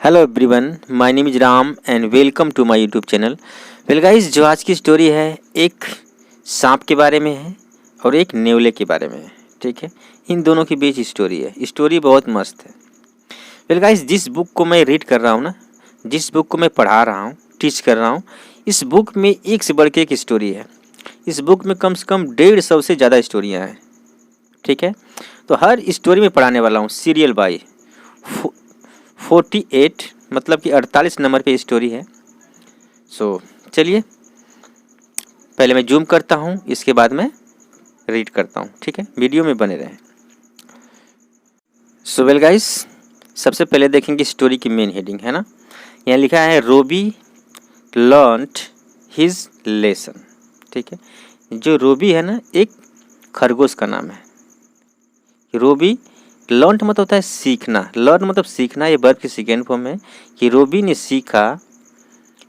Hello everyone, my name is Ram and welcome to my YouTube channel. Well guys, जो आज की story है एक सांप के बारे में है और एक नेवले के बारे में है। ठीक है, इन दोनों के बीच स्टोरी है। स्टोरी बहुत मस्त है। वेल गाइस, जिस बुक को मैं रीड कर रहा हूँ ना, जिस बुक को मैं पढ़ा रहा हूँ, टीच कर रहा हूँ, इस बुक में एक से बढ़ के एक स्टोरी है। इस बुक में कम से कम 150 से ज़्यादा स्टोरियाँ हैं। ठीक है, तो हर स्टोरी में पढ़ाने वाला हूँ सीरियल बाय 48, मतलब कि 48 नंबर पे स्टोरी है। चलिए पहले मैं जूम करता हूँ, इसके बाद मैं रीड करता हूँ। ठीक है, वीडियो में बने रहें। वेल गाइस, सबसे पहले देखेंगे स्टोरी की मेन हेडिंग है ना। यहाँ लिखा है रोबी लर्नड हिज लेसन। ठीक है, जो रोबी है ना, एक खरगोश का नाम है। रोबी लर्न मतलब होता है सीखना, लर्न मतलब सीखना, ये वर्ब की सेकेंड फॉर्म है कि रोबी ने सीखा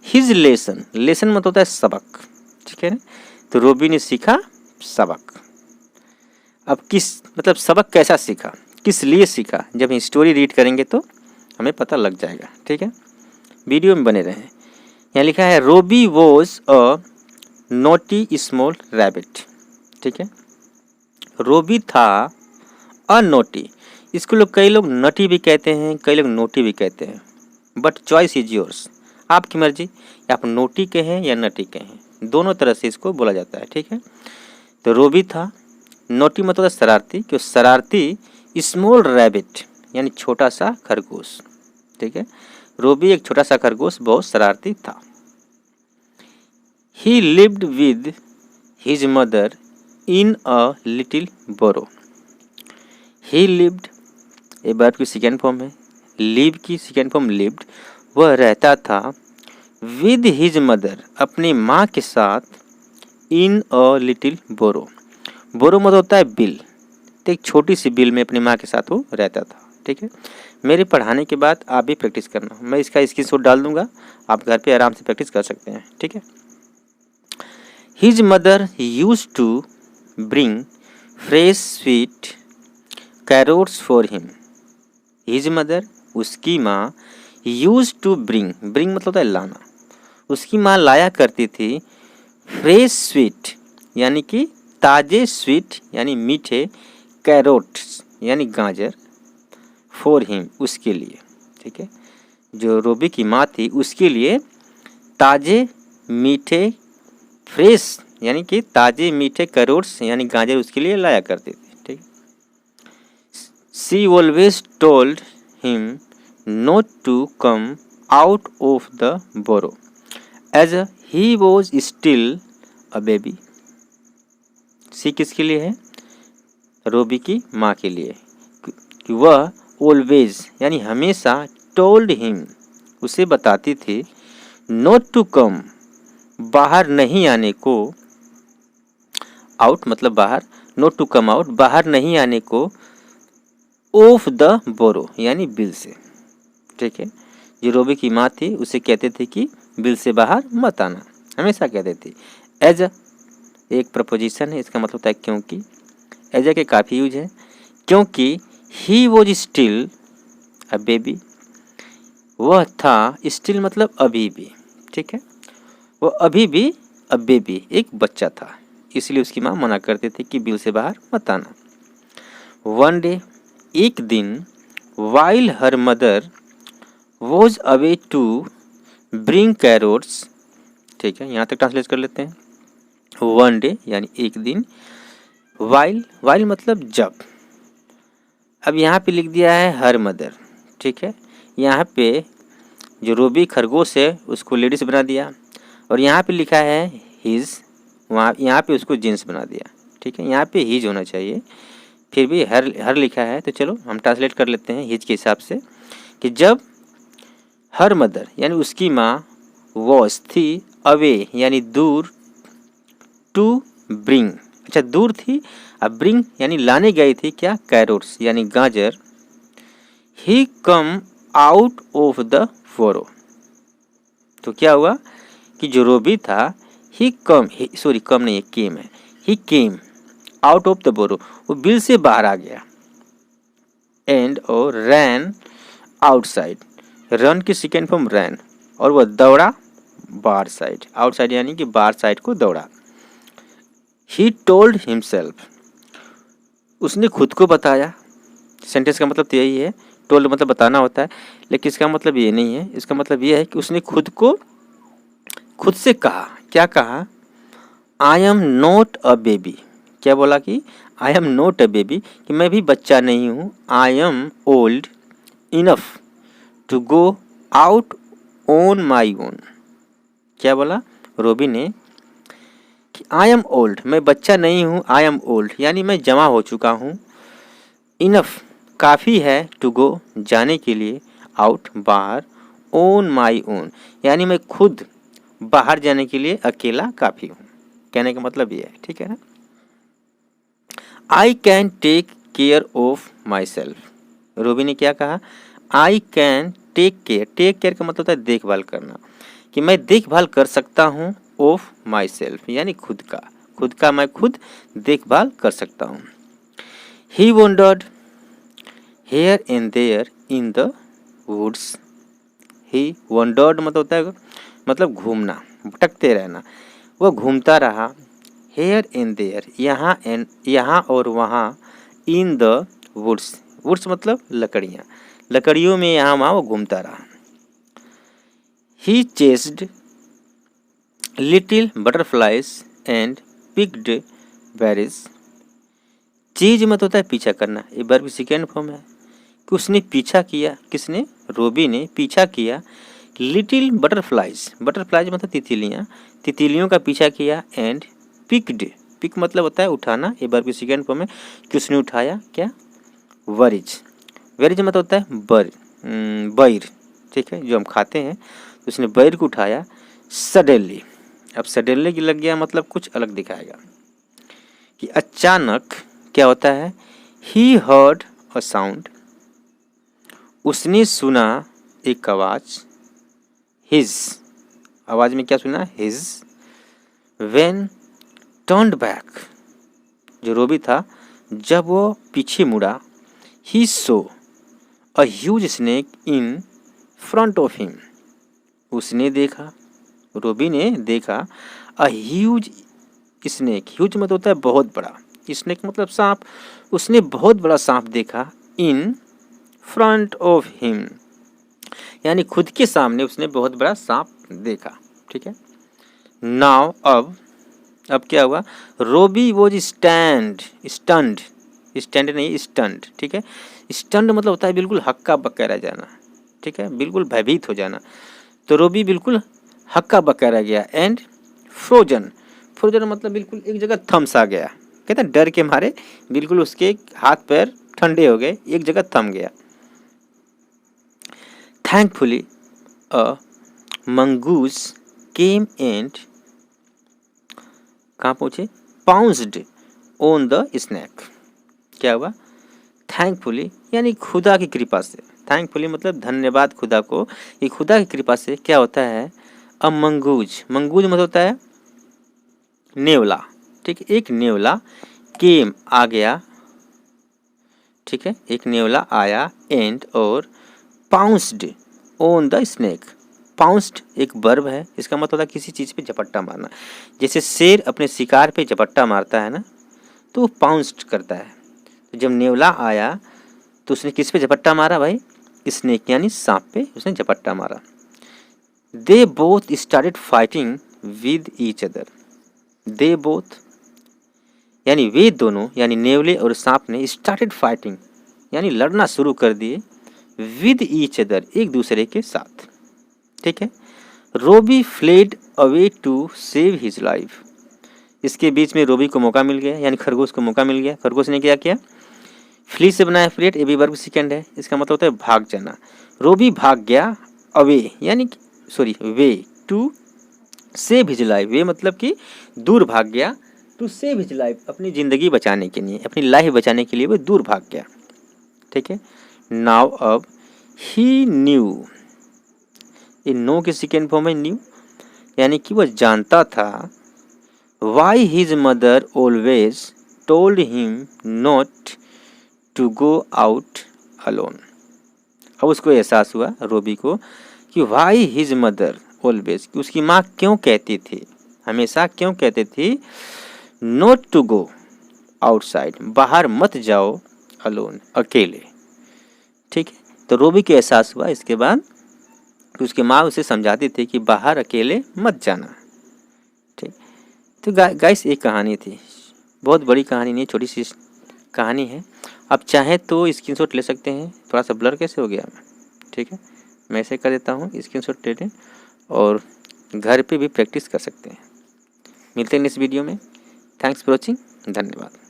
हिज लेसन। लेसन मतलब होता है सबक। ठीक है ना, तो रोबी ने सीखा सबक। अब किस मतलब सबक कैसा सीखा, किस लिए सीखा, जब हम स्टोरी रीड करेंगे तो हमें पता लग जाएगा। ठीक है, वीडियो में बने रहें। यहाँ लिखा है Robby was a naughty small rabbit. ठीक है, रोबी था अ नोटी। इसको लोग कई लोग नटी भी कहते हैं, कई लोग नोटी भी कहते हैं, बट चॉइस इज योर्स, आपकी मर्जी। या आप नोटी कहें या नटी कहें, दोनों तरह से इसको बोला जाता है। ठीक है, तो रोबी था, नोटी मतलब है शरारती, क्यों शरारती, स्मॉल रैबिट यानी छोटा सा खरगोश। ठीक है, रोबी एक छोटा सा खरगोश, बहुत शरारती था। He lived with his mother in a little burrow. He lived ये वर्ब की सेकेंड फॉर्म है, लिव की सेकेंड फॉर्म लिव्ड। वह रहता था विद हिज मदर अपनी माँ के साथ, इन अ लिटिल बोरो। बोरो मतलब होता है बिल, तो एक छोटी सी बिल में अपनी माँ के साथ वो रहता था। ठीक है, मेरे पढ़ाने के बाद आप भी प्रैक्टिस करना, मैं इसका स्क्रीनशॉट डाल दूंगा, आप घर पे आराम से प्रैक्टिस कर सकते हैं। ठीक है, his mother use to bring fresh sweet carrots for him. His mother उसकी माँ, यूज टू ब्रिंग, ब्रिंग मतलब होता है लाना, उसकी माँ लाया करती थी फ्रेश स्वीट यानी कि ताजे स्वीट यानी मीठे, कैरोट्स यानी गाजर, फॉर हिम उसके लिए। ठीक है, जो रोबी की माँ थी उसके लिए ताजे मीठे, फ्रेश यानी कि ताजे मीठे कैरोट्स यानी गाजर उसके लिए लाया करती थी। ठीक, she always told him not to come out of the burrow as he was still a baby. सी किसके लिए है, रोबी की माँ के लिए, कि वह ऑलवेज यानी हमेशा, टोल्ड हिम उसे बताती थी, नॉट टू कम बाहर नहीं आने को, आउट मतलब बाहर, नॉट टू कम आउट बाहर नहीं आने को, ऑफ द बोरो यानी बिल से। ठीक है, जो रोबी की माँ थी उसे कहते थे कि बिल से बाहर मत आना, हमेशा कहते थे। एज एक प्रपोजिशन है, इसका मतलब होता है क्योंकि। एज के काफ़ी यूज है, क्योंकि he was still a baby, वह था, स्टिल मतलब अभी भी। ठीक है, वह अभी भी अ बेबी एक बच्चा था, इसलिए उसकी माँ मना करते थे कि बिल से बाहर मत आना। वन डे एक दिन, while her mother was away to bring carrots. ठीक है, यहाँ तक ट्रांसलेट कर लेते हैं। वन डे यानी एक दिन, वाइल, वाइल मतलब जब। अब यहाँ पे लिख दिया है हर मदर। ठीक है, यहाँ पे जो रोबी खरगोश है उसको लेडीज बना दिया, और यहाँ पे लिखा है हिज, वहाँ यहाँ पे उसको जेंट्स बना दिया। ठीक है, यहाँ पे हिज होना चाहिए, फिर भी हर लिखा है, तो चलो हम ट्रांसलेट कर लेते हैं हिज के हिसाब से, कि जब हर मदर यानी उसकी माँ, वॉस थी, अवे यानी दूर, टू ब्रिंग अच्छा दूर थी, अब ब्रिंग यानी लाने गई थी क्या, कैरोट्स यानी गाजर, ही कम आउट ऑफ द फोरो। तो क्या हुआ कि जो रोबी था, ही कम, सॉरी कम नहीं है, केम है, ही केम आउट ऑफ द बोरो, वो बिल से बाहर आ गया, एंड और रैन आउटसाइड, रन की सेकेंड फॉर्म रैन, और वह दौड़ा बार साइड, आउटसाइड यानी कि बार साइड को दौड़ा। ही टोल्ड हिमसेल्फ, उसने खुद को बताया। सेंटेंस का मतलब तो यही है, टोल्ड मतलब बताना होता है, लेकिन इसका मतलब ये नहीं है। इसका मतलब ये है कि उसने खुद से कहा। क्या कहा? I am not a baby. क्या बोला कि I am not a baby, कि मैं भी बच्चा नहीं हूँ। I am old enough to go out on my own. क्या बोला रोबी ने कि आई एम ओल्ड, मैं बच्चा नहीं हूँ। आई एम ओल्ड यानी मैं जमा हो चुका हूँ। इनफ काफ़ी है, टू गो जाने के लिए, आउट बाहर, ऑन माई ओन यानी मैं खुद बाहर जाने के लिए अकेला काफ़ी हूँ। कहने का मतलब ये है, ठीक है ना। I can take care of myself. Robby ने क्या कहा? I can take care. Take care का मतलब होता है देखभाल करना, कि मैं देखभाल कर सकता हूँ ऑफ माई सेल्फ यानी खुद का मैं खुद देखभाल कर सकता हूँ। He wandered here and there in the woods. He wandered मतलब होता है मतलब घूमना, भटकते रहना। वह घूमता रहा, हेयर एंड देयर यहाँ और वहाँ, इन द वुड्स, वुड्स मतलब लकड़ियाँ, लकड़ियों में यहाँ वहाँ वो घूमता रहा। He chased little butterflies and picked berries. चीज मत होता है पीछा करना, ये वर्ब की सेकेंड फॉर्म है कि उसने पीछा किया। किसने? रोबी ने पीछा किया लिटिल बटरफ्लाइज, बटरफ्लाइज मतलब तितलियाँ, तितलियों का पीछा किया। एंड पिक्ड, पिक मतलब होता है उठाना, ये वर्ब की सेकेंड फॉर्म है कि उसने उठाया क्या? वरिज। वेरिज मतलब होता है बैर, ठीक है, जो हम खाते हैं। तो उसने बैर को उठाया। सडनली, अब सडनली की लग गया मतलब कुछ अलग दिखाएगा कि अचानक क्या होता है। ही हर्ड अ साउंड, उसने सुना एक आवाज। हिज, आवाज में क्या सुना? हिज। व्हेन टर्न्ड बैक, जो रोबी था जब वो पीछे मुड़ा। He saw a huge snake in front of him, उसने देखा, रोबी ने देखा अ ह्यूज स्नेक, ह्यूज मतलब होता है बहुत बड़ा, स्नेक मतलब सांप, उसने बहुत बड़ा सांप देखा। इन फ्रंट ऑफ हिम यानी खुद के सामने उसने बहुत बड़ा सांप देखा, ठीक है। नाउ अब क्या हुआ? रोबी वॉज स्टंड नहीं स्टंड, ठीक है। स्टंड मतलब होता है बिल्कुल हक्का बक्का रह जाना, ठीक है, बिल्कुल भयभीत हो जाना। तो रोबी बिल्कुल हक्का बक्का रह गया। एंड फ्रोजन, फ्रोजन मतलब बिल्कुल एक जगह थम सा गया, कहते हैं डर के मारे बिल्कुल उसके हाथ पैर ठंडे हो गए, एक जगह थम गया। Thankfully a mongoose came and, कहाँ पहुंचे? Pounced on the snake. क्या हुआ? थैंकफुली यानी खुदा की कृपा से, थैंकफुली मतलब धन्यवाद खुदा को, ये खुदा की कृपा से क्या होता है? अ मंगूज, मंगूज मतलब होता है नेवला, ठीक है, एक नेवला। केम आ गया, ठीक है, एक नेवला आया। एंड और pounced on the snake, pounced एक वर्ब है, इसका मतलब होता है किसी चीज़ पे झपट्टा मारना। जैसे शेर अपने शिकार पे झपट्टा मारता है ना, तो वो पाउंस्ड करता है। तो जब नेवला आया तो उसने किस पे झपट्टा मारा भाई? स्नेक यानी सांप पे उसने झपट्टा मारा। They both started fighting with each other. They both यानी वे दोनों, यानी नेवले और सांप ने स्टार्टेड फाइटिंग यानी लड़ना शुरू कर दिए। विद ईच अदर एक दूसरे के साथ, ठीक है। Robby fled away to save his life, इसके बीच में रोबी को मौका मिल गया, यानी खरगोश को मौका मिल गया। खरगोश ने क्या किया? फ्ली से बनाया फ्लेट, ए भी वर्ब सेकेंड है, इसका मतलब होता है भाग जाना। रोबी भाग गया अवे यानी sorry way, to save his life, way मतलब कि दूर भाग गया। टू सेव हिज लाइफ अपनी ज़िंदगी बचाने के लिए, अपनी लाइफ बचाने के लिए वो दूर भाग गया, ठीक है। नाउ अब ही न्यू, ये नो की सेकेंड फॉर्म है न्यू, यानी कि वह जानता था। Why his mother always told him not to go out alone, अब उसको एहसास हुआ रोबी को कि वाई हिज मदर ऑलवेज, कि उसकी माँ क्यों कहती थी, हमेशा क्यों कहती थी नॉट टू गो आउटसाइड, बाहर मत जाओ अलोन, अकेले। ठीक है, तो रोबी को एहसास हुआ इसके बाद कि उसकी माँ उसे समझाती थी कि बाहर अकेले मत जाना। ठीक, तो गाइस एक कहानी थी, बहुत बड़ी कहानी नहीं, छोटी सी कहानी है। आप चाहें तो स्क्रीनशॉट ले सकते हैं। थोड़ा सा ब्लर कैसे हो गया, ठीक है, मैं ऐसे कर देता हूँ, स्क्रीनशॉट ले लें और घर पे भी प्रैक्टिस कर सकते हैं। मिलते हैं नेक्स्ट वीडियो में। थैंक्स फॉर वॉचिंग, धन्यवाद।